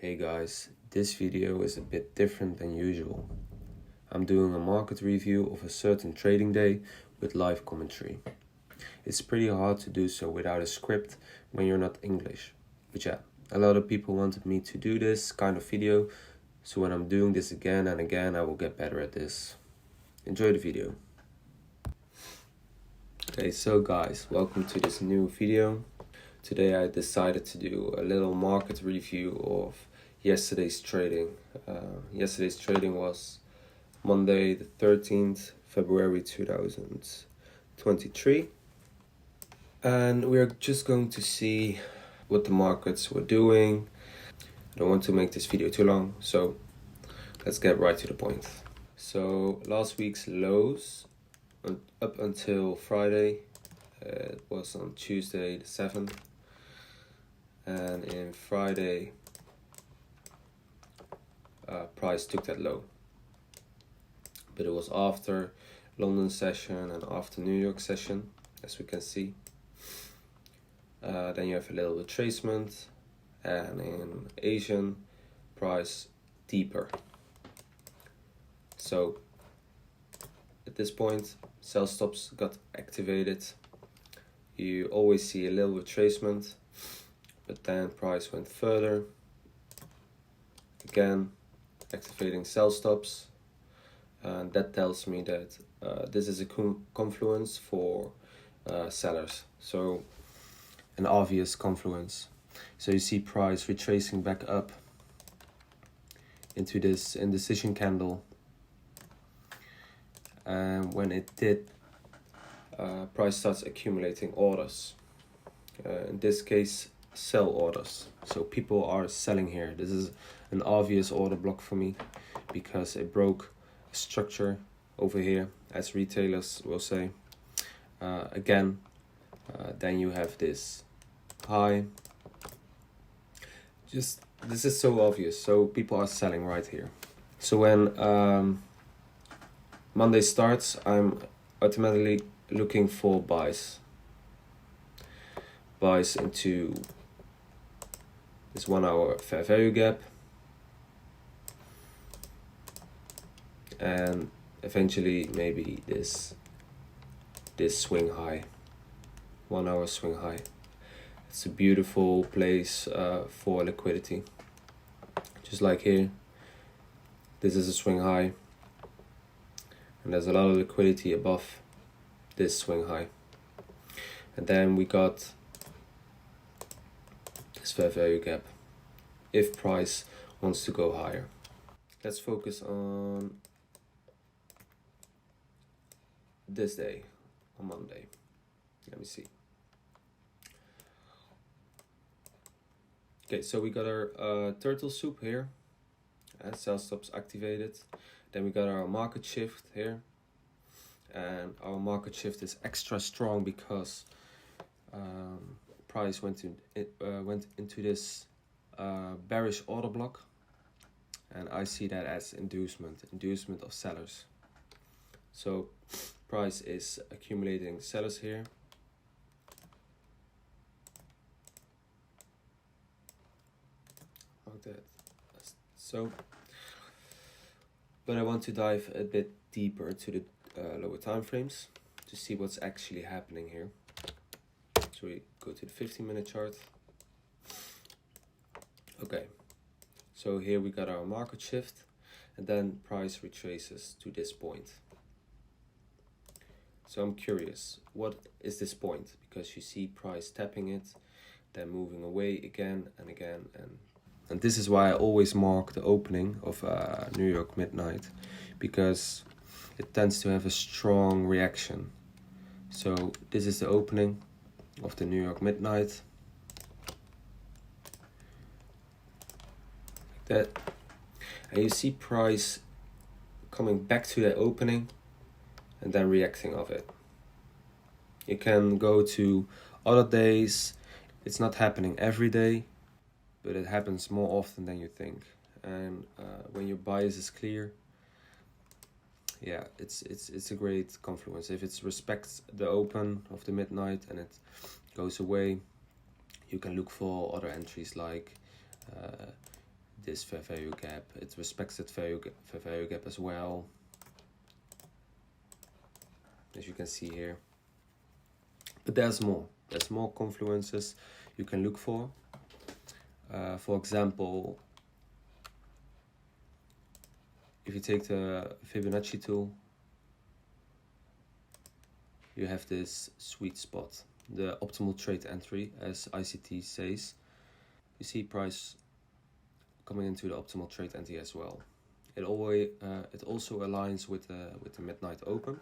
Hey guys, this video is a bit different than usual. I'm doing a market review of a certain trading day with live commentary. It's pretty hard to do so without a script when you're not English. But yeah, a lot of people wanted me to do this kind of video, so when I'm doing this again and again, I will get better at this. Enjoy the video. Okay, so guys, welcome to this new video. Today I decided to do a little market review of yesterday's trading. Yesterday's trading was Monday the 13th February 2023, and we are just going to see what the markets were doing. I don't want to make this video too long, so let's get right to the point. So last week's lows up until Friday, it was on Tuesday the 7th, and in Friday price took that low, but it was after London session and after New York session, as we can see. Then you have a little retracement, and in Asian price deeper. So at this point sell stops got activated. You always see a little retracement, but then price went further, again activating sell stops, and that tells me that this is a confluence for sellers, so an obvious confluence. So you see price retracing back up into this indecision candle, and when it did, price starts accumulating orders, in this case sell orders. So people are selling here. This is an obvious order block for me because it broke a structure over here, as retailers will say. Again, then you have this high. Just this is so obvious, so people are selling right here. So when Monday starts, I'm automatically looking for buys into this 1 hour fair value gap, and eventually maybe this swing high, 1 hour swing high. It's a beautiful place for liquidity. Just like here, this is a swing high, and there's a lot of liquidity above this swing high. And then we got this fair value gap if price wants to go higher. Let's focus on this day, on Monday. Let me see. Okay, so we got our turtle soup here, sell stops activated. Then we got our market shift here, and our market shift is extra strong because price went into this bearish order block, and I see that as inducement of sellers. So price is accumulating sellers here. Like that. So, but I want to dive a bit deeper to the lower time frames to see what's actually happening here. So we go to the 15-minute chart. Okay, so here we got our market shift, and then price retraces to this point. So I'm curious, what is this point? Because you see price tapping it, then moving away again and again, and this is why I always mark the opening of New York midnight, because it tends to have a strong reaction. So this is the opening of the New York midnight, like that, and you see price coming back to the opening and then reacting of it. You can go to other days. It's not happening every day, but it happens more often than you think. And when your bias is clear, yeah, it's a great confluence. If it respects the open of the midnight and it goes away, you can look for other entries like this fair value gap. It respects that fair value gap as well, as you can see here. But there's more confluences you can look for. For example, if you take the Fibonacci tool, you have this sweet spot, the optimal trade entry, as ICT says. You see price coming into the optimal trade entry as well. It also aligns with the midnight open.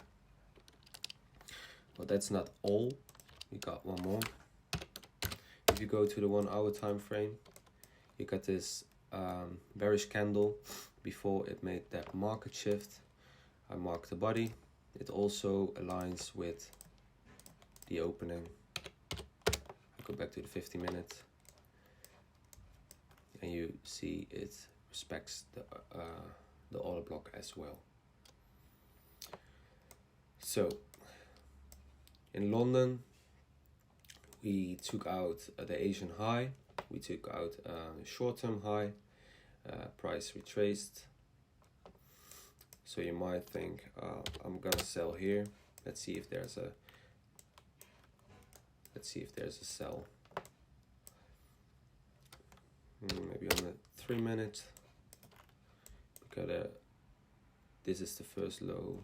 But that's not all. We got one more. If you go to the 1 hour time frame, you got this bearish candle before it made that market shift. I mark the body. It also aligns with the opening. I go back to the 50-minute, and you see it respects the order block as well. So in London, we took out the Asian high, we took out short-term high, price retraced. So you might think, I'm gonna sell here. Let's see if there's a sell. Maybe on the 3-minute. Because this is the first low.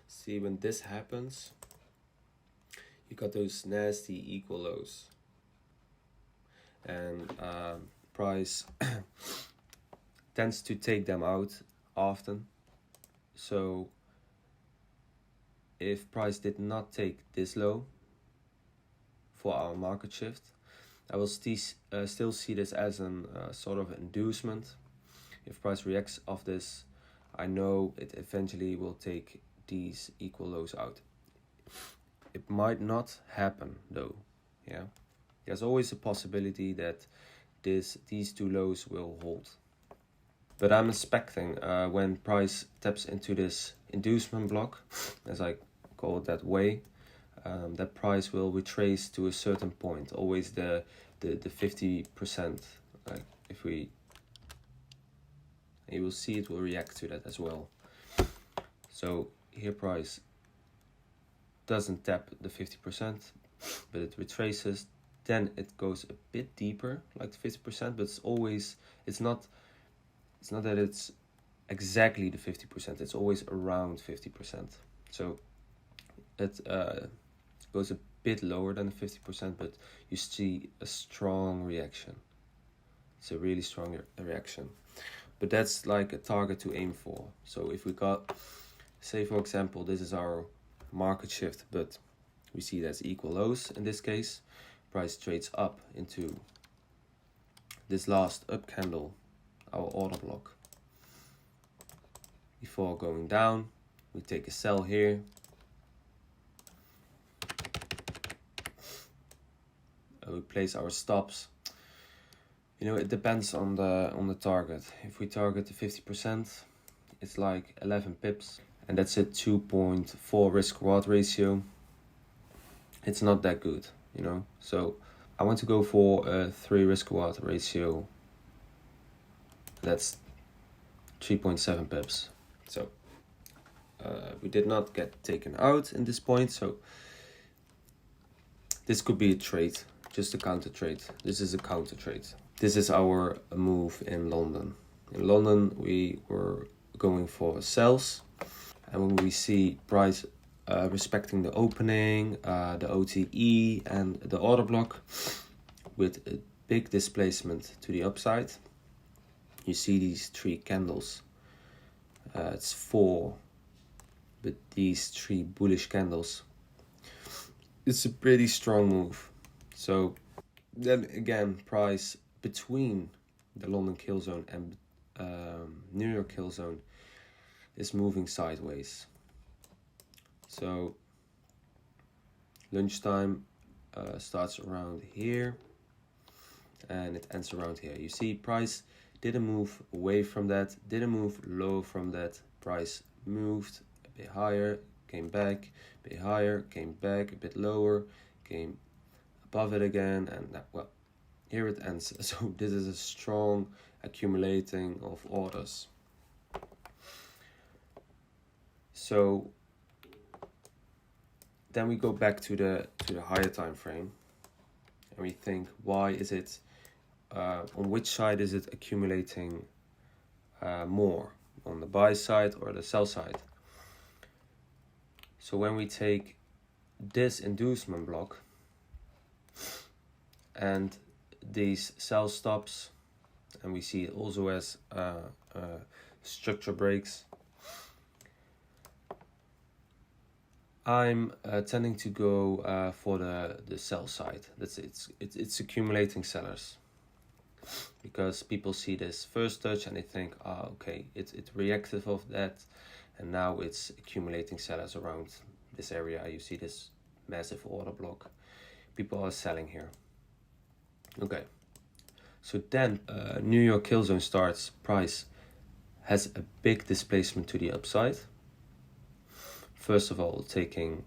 See, when this happens, you got those nasty equal lows, and price tends to take them out often. So if price did not take this low for our market shift, I will still see this as a sort of inducement. If price reacts off this, I know it eventually will take these equal lows out. It might not happen though. Yeah, there's always a possibility that these two lows will hold. But I'm expecting when price taps into this inducement block, as I call it that way, that price will retrace to a certain point. Always the 50%. Like you will see it will react to that as well. So here price doesn't tap the 50%, but it retraces. Then it goes a bit deeper, like 50%, but it's not that it's exactly the 50%, it's always around 50%. So it goes a bit lower than the 50%, but you see a strong reaction. It's a really strong reaction. But that's like a target to aim for. So if we got, say for example, this is our market shift, but we see that's equal lows in this case. Price trades up into this last up candle, our order block. Before going down, we take a sell here. We place our stops. You know, it depends on the target. If we target the 50%, it's like 11 pips, and that's a 2.4 risk-reward ratio. It's not that good, you know. So I want to go for a 3 risk-reward ratio. That's 3.7 pips. So we did not get taken out in this point. So this could be a trade, just a counter trade. This is a counter trade. This is our move in London. In London, we were going for sells. And when we see price respecting the opening, the OTE and the order block with a big displacement to the upside, you see these 3 candles. It's 4, but these 3 bullish candles. It's a pretty strong move. So then again, price between the London kill zone and New York kill zone is moving sideways. So lunchtime starts around here and it ends around here. You see price didn't move away from that, didn't move low from that. Price moved a bit higher, came back, a bit higher, came back, a bit lower, came above it again, and well, here it ends. So this is a strong accumulating of orders. So then we go back to the higher time frame, and we think, why is it on which side is it accumulating more, on the buy side or the sell side? So when we take this inducement block and these sell stops, and we see it also as structure breaks, I'm tending to go for the sell side. It's accumulating sellers, because people see this first touch and they think, okay, it's reactive of that, and now it's accumulating sellers around this area. You see this massive order block. People are selling here. Okay, so then New York kill zone starts. Price has a big displacement to the upside. First of all, taking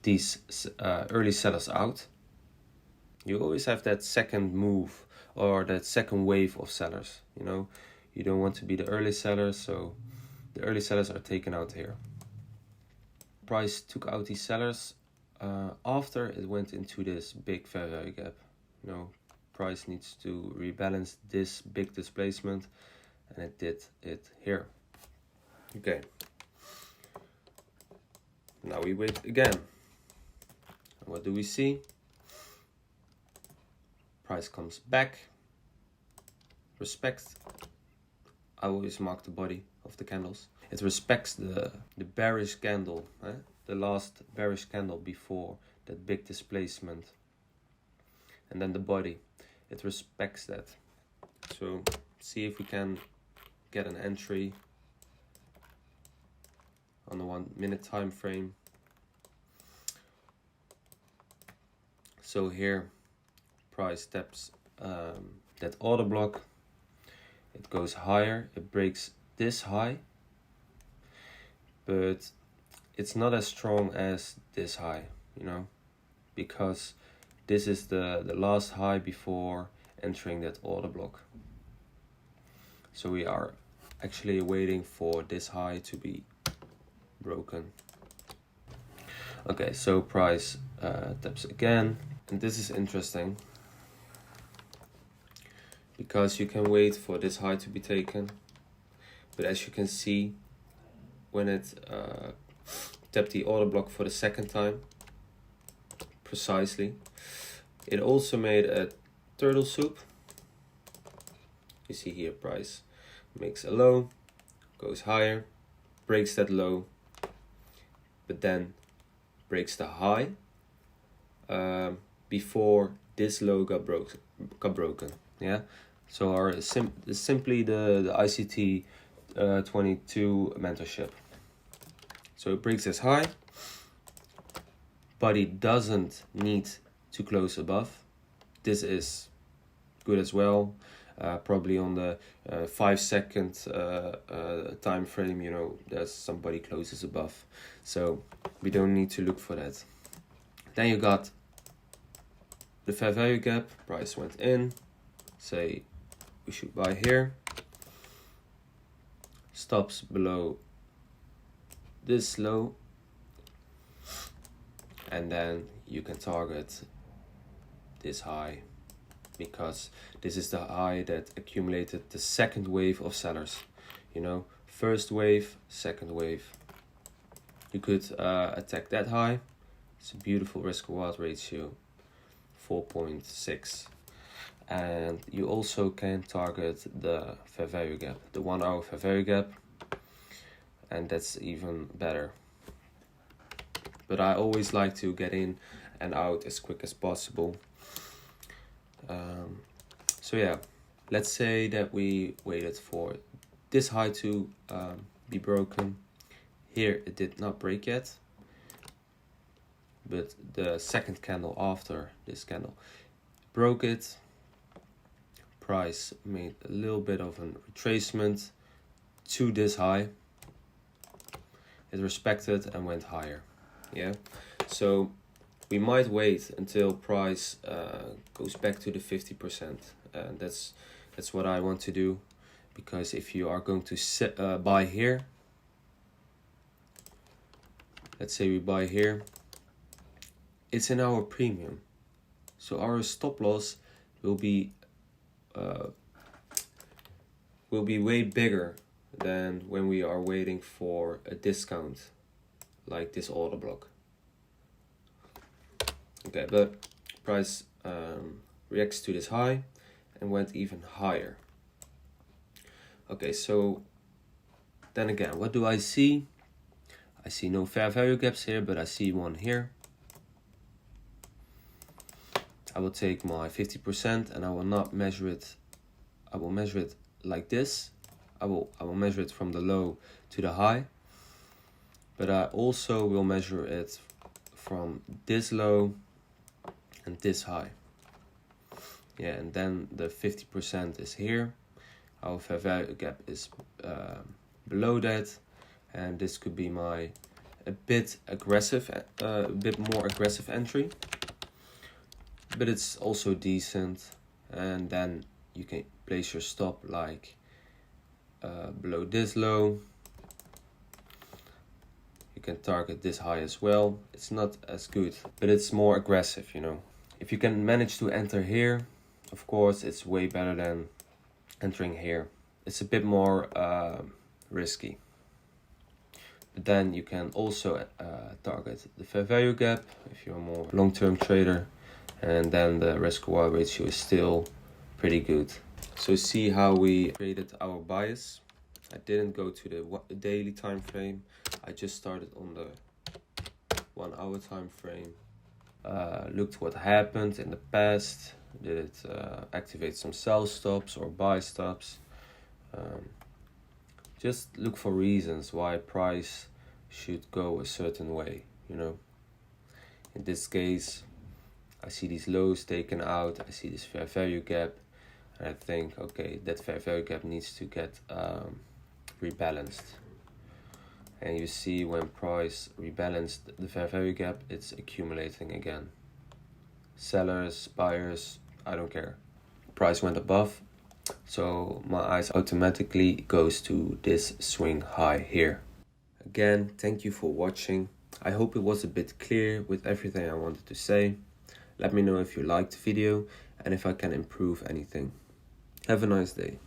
these early sellers out. You always have that second move or that second wave of sellers. You know, you don't want to be the early sellers, so the early sellers are taken out here. Price took out these sellers after it went into this big fair value gap. You know, price needs to rebalance this big displacement, and it did it here. Okay. Now we wait again. And what do we see? Price comes back, respects. I always mark the body of the candles. It respects the bearish candle, the last bearish candle before that big displacement. And then the body, it respects that. So see if we can get an entry on the 1 minute time frame. So here price taps that order block, it goes higher, it breaks this high, but it's not as strong as this high, you know, because this is the last high before entering that order block. So we are actually waiting for this high to be broken. Okay, so price taps again, and this is interesting because you can wait for this high to be taken, but as you can see, when it tapped the order block for the second time precisely, it also made a turtle soup. You see here price makes a low, goes higher, breaks that low, but then breaks the high before this low got broken. Yeah, so our simply the ICT 22 mentorship. So it breaks this high, body doesn't need to close above. This is good as well. Probably on the 5 second time frame, you know, there's somebody closes above, so we don't need to look for that. Then you got the fair value gap. Price went in, say we should buy here, stops below this low, and then you can target this high, because this is the high that accumulated the second wave of sellers. You know, first wave, second wave. You could attack that high. It's a beautiful risk reward ratio, 4.6. And you also can target the fair value gap, the 1 hour fair value gap, and that's even better. But I always like to get in and out as quick as possible. So yeah, let's say that we waited for this high to be broken. Here it did not break yet, but the second candle after this candle broke it. Price made a little bit of a retracement to this high. It respected and went higher. Yeah, so we might wait until price goes back to the 50%. And that's what I want to do, because if you are going to buy here, let's say we buy here, it's in our premium, so our stop loss will be way bigger than when we are waiting for a discount like this order block. Okay, but price reacts to this high and went even higher. Okay, so then again, what do I see? I see no fair value gaps here, but I see one here. I will take my 50% and I will not measure it. I will measure it like this. I will measure it from the low to the high. But I also will measure it from this low and this high. Yeah, and then the 50% is here. Our fair value gap is below that, and this could be my a bit more aggressive entry, but it's also decent. And then you can place your stop like below this low. You can target this high as well. It's not as good, but it's more aggressive, you know. If you can manage to enter here, of course, it's way better than entering here. It's a bit more risky. But then you can also target the fair value gap if you're a more long-term trader, and then the risk-reward ratio is still pretty good. So see how we created our bias. I didn't go to the daily time frame. I just started on the 1 hour time frame. Looked what happened in the past. Did it activate some sell stops or buy stops? Just look for reasons why price should go a certain way, you know. In this case, I see these lows taken out, I see this fair value gap, and I think, okay, that fair value gap needs to get rebalanced. And you see when price rebalanced the fair value gap, it's accumulating again. Sellers, buyers, I don't care. Price went above, so my eyes automatically goes to this swing high here. Again, thank you for watching. I hope it was a bit clear with everything I wanted to say. Let me know if you liked the video and if I can improve anything. Have a nice day.